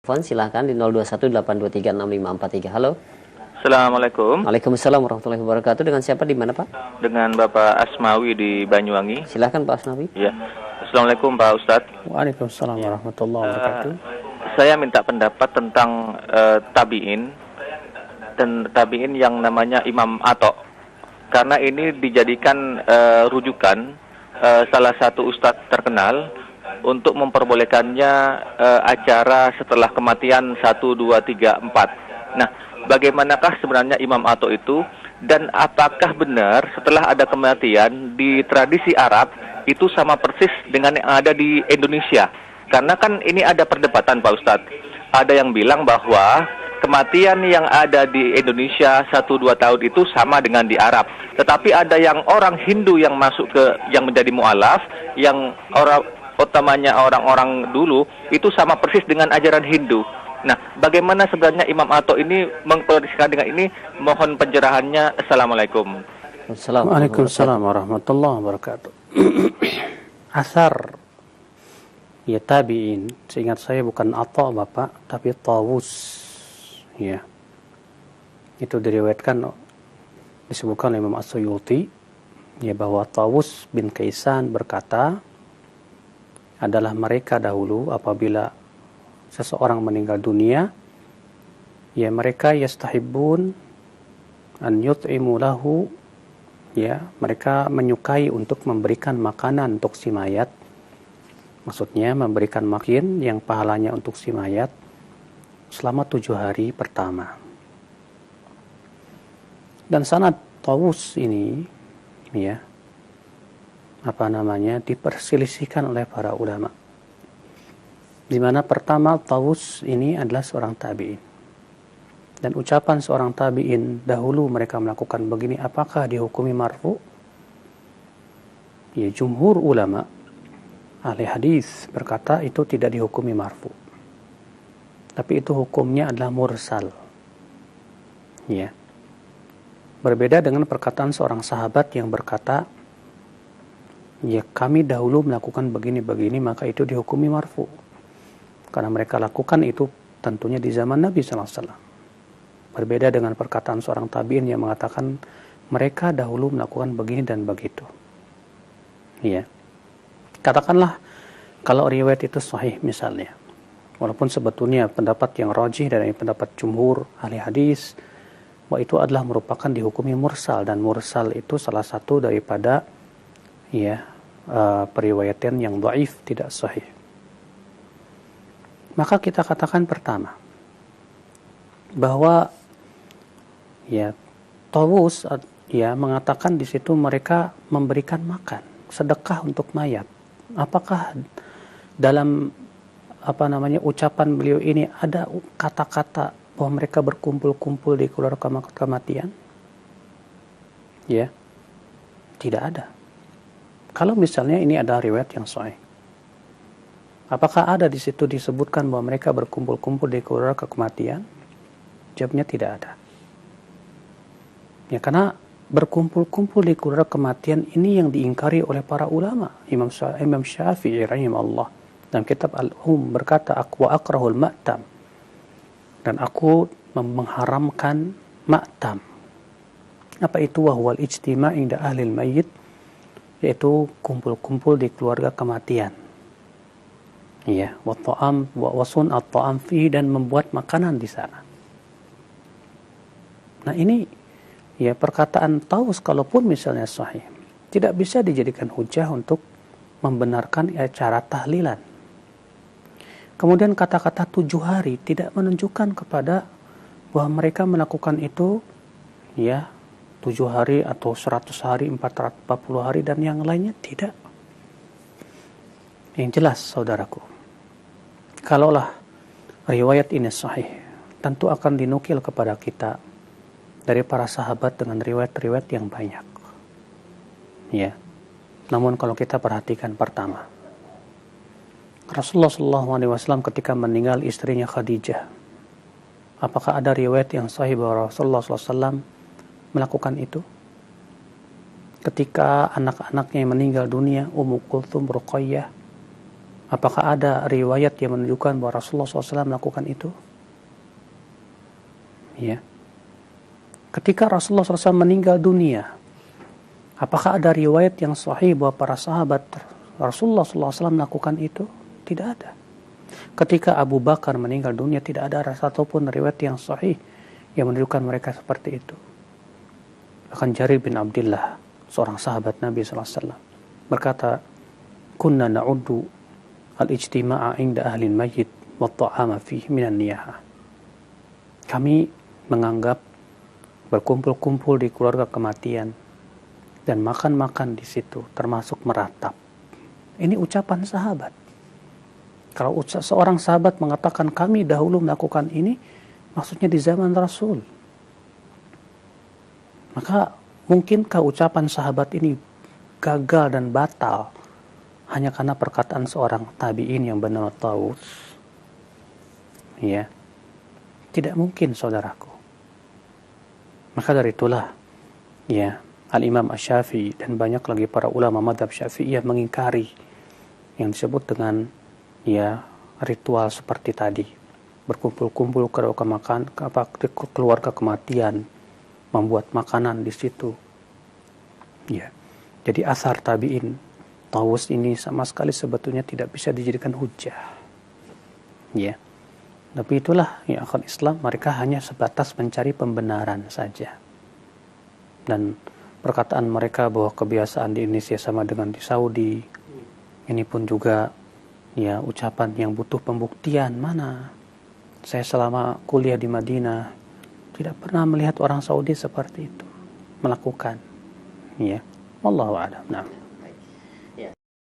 Telepon silahkan di 0218236543. Halo. Assalamualaikum. Waalaikumsalam warahmatullahi wabarakatuh. Dengan siapa di mana, Pak? Dengan Bapak Asmawi di Banyuwangi. Silahkan Pak Asmawi. Ya. Assalamualaikum Pak Ustadz. Waalaikumsalam warahmatullahi wabarakatuh. Saya minta pendapat tentang tabi'in dan tabi'in yang namanya Imam Ato. Karena ini dijadikan rujukan salah satu ustadz terkenal untuk memperbolehkannya acara setelah kematian 1, 2, 3, 4. Nah, bagaimanakah sebenarnya Imam Ato itu, dan apakah benar setelah ada kematian di tradisi Arab itu sama persis dengan yang ada di Indonesia? Karena kan ini ada perdebatan Pak Ustadz. Ada yang bilang bahwa kematian yang ada di Indonesia 1, 2 tahun itu sama dengan di Arab. Tetapi ada yang orang Hindu yang masuk ke, yang menjadi mu'alaf, yang utamanya orang-orang dulu, itu sama persis dengan ajaran Hindu. Nah, bagaimana sebenarnya Imam Ato ini mengkoreksikan dengan ini? Mohon pencerahannya. Assalamualaikum. Waalaikumsalam warahmatullahi wabarakatuh. Asar ya tabi'in, seingat saya bukan Ato Bapak, tapi Tawus. Ya. Itu diriwayatkan, disebutkan oleh Imam As-Suyuti, ya, bahwa Tawus bin Kaisan berkata, adalah mereka dahulu apabila seseorang meninggal dunia, ya mereka yastahibbun an yut'imu lahu, ya mereka menyukai untuk memberikan makanan untuk si mayat, maksudnya memberikan makin yang pahalanya untuk si mayat selama 7 hari pertama. Dan sanad Tawus ini ya diperselisihkan oleh para ulama, di mana pertama Tawus ini adalah seorang tabi'in, dan ucapan seorang tabi'in dahulu mereka melakukan begini, apakah dihukumi marfu? Ya, jumhur ulama ahli hadis berkata itu tidak dihukumi marfu, tapi itu hukumnya adalah mursal. Ya, berbeda dengan perkataan seorang sahabat yang berkata, ya kami dahulu melakukan begini-begini, maka itu dihukumi marfu. Karena mereka lakukan itu tentunya di zaman Nabi SAW. Berbeda dengan perkataan seorang tabi'in yang mengatakan mereka dahulu melakukan begini dan begitu. Ya. Katakanlah kalau riwayat itu sahih misalnya, walaupun sebetulnya pendapat yang rajih dari pendapat jumhur ahli hadis, bahwa itu adalah merupakan dihukumi mursal, dan mursal itu salah satu daripada periwayatan yang dhaif, tidak sahih. Maka kita katakan pertama bahwa ya Tawus ya mengatakan di situ mereka memberikan makan, sedekah untuk mayat. Apakah dalam ucapan beliau ini ada kata-kata bahwa mereka berkumpul-kumpul di keluarga kematian? Ya, tidak ada. Kalau misalnya ini ada riwayat yang sahih, apakah ada di situ disebutkan bahwa mereka berkumpul-kumpul di keluarga kematian? Jawabnya tidak ada. Ya, karena berkumpul-kumpul di keluarga kematian ini yang diingkari oleh para ulama. Imam Syafi'i rahimahullah dalam kitab Al-Um berkata, "Aku akrahul ma'tam." Dan aku mengharamkan ma'tam. Apa itu? Wahwal ijtima' inda ahlil mayyit, yaitu kumpul-kumpul di keluarga kematian. Ya, wa ta'am wa sun'at ta'am fihi, dan membuat makanan di sana. Nah, ini ya perkataan Tawus kalaupun misalnya sahih, tidak bisa dijadikan hujah untuk membenarkan acara tahlilan. Kemudian kata-kata 7 hari tidak menunjukkan kepada bahwa mereka melakukan itu ya 7 hari atau 100 hari, 440 hari dan yang lainnya, tidak. Yang jelas saudaraku, kalaulah riwayat ini sahih, tentu akan dinukil kepada kita dari para sahabat dengan riwayat-riwayat yang banyak. Ya. Namun kalau kita perhatikan pertama, Rasulullah SAW ketika meninggal istrinya Khadijah, apakah ada riwayat yang sahih bahwa Rasulullah SAW melakukan itu? Ketika anak-anaknya yang meninggal dunia, Ummu Kulthum, Ruqayyah, Apakah ada riwayat yang menunjukkan bahwa Rasulullah SAW melakukan itu? Ya. Ketika Rasulullah SAW meninggal dunia, apakah ada riwayat yang sahih bahwa para sahabat Rasulullah SAW melakukan itu? Tidak ada. Ketika Abu Bakar meninggal dunia, tidak ada satupun riwayat yang sahih yang menunjukkan mereka seperti itu. Bahkan Jarir bin Abdullah, seorang sahabat Nabi SAW, berkata, "Kunna na'uddu al-ijtima'a inda ahli al-mayyit wa ta'ama fihi minan niyaha." Kami menganggap berkumpul-kumpul di keluarga kematian dan makan-makan di situ termasuk meratap. Ini ucapan sahabat. Kalau seorang sahabat mengatakan kami dahulu melakukan ini, maksudnya di zaman Rasul. Maka mungkinkah ucapan sahabat ini gagal dan batal hanya karena perkataan seorang tabi'in yang bernama Tawus? Ya, tidak mungkin, saudaraku. Maka dari itulah, ya, Al-Imam Asy-Syafi'i dan banyak lagi para ulama mazhab Syafi'iyah mengingkari yang disebut dengan, ya, ritual seperti tadi, berkumpul-kumpul ke keluarga kematian, membuat makanan di situ. Ya, jadi asar tabi'in Tawus ini sama sekali sebetulnya tidak bisa dijadikan hujah. Ya, tapi itulah ya akal Islam, mereka hanya sebatas mencari pembenaran saja. Dan perkataan mereka bahwa kebiasaan di Indonesia sama dengan di Saudi, ini pun juga ya ucapan yang butuh pembuktian. Mana saya selama kuliah di Madinah tidak pernah melihat orang Saudi seperti itu melakukan. Ya, wallahu a'lam. Nah.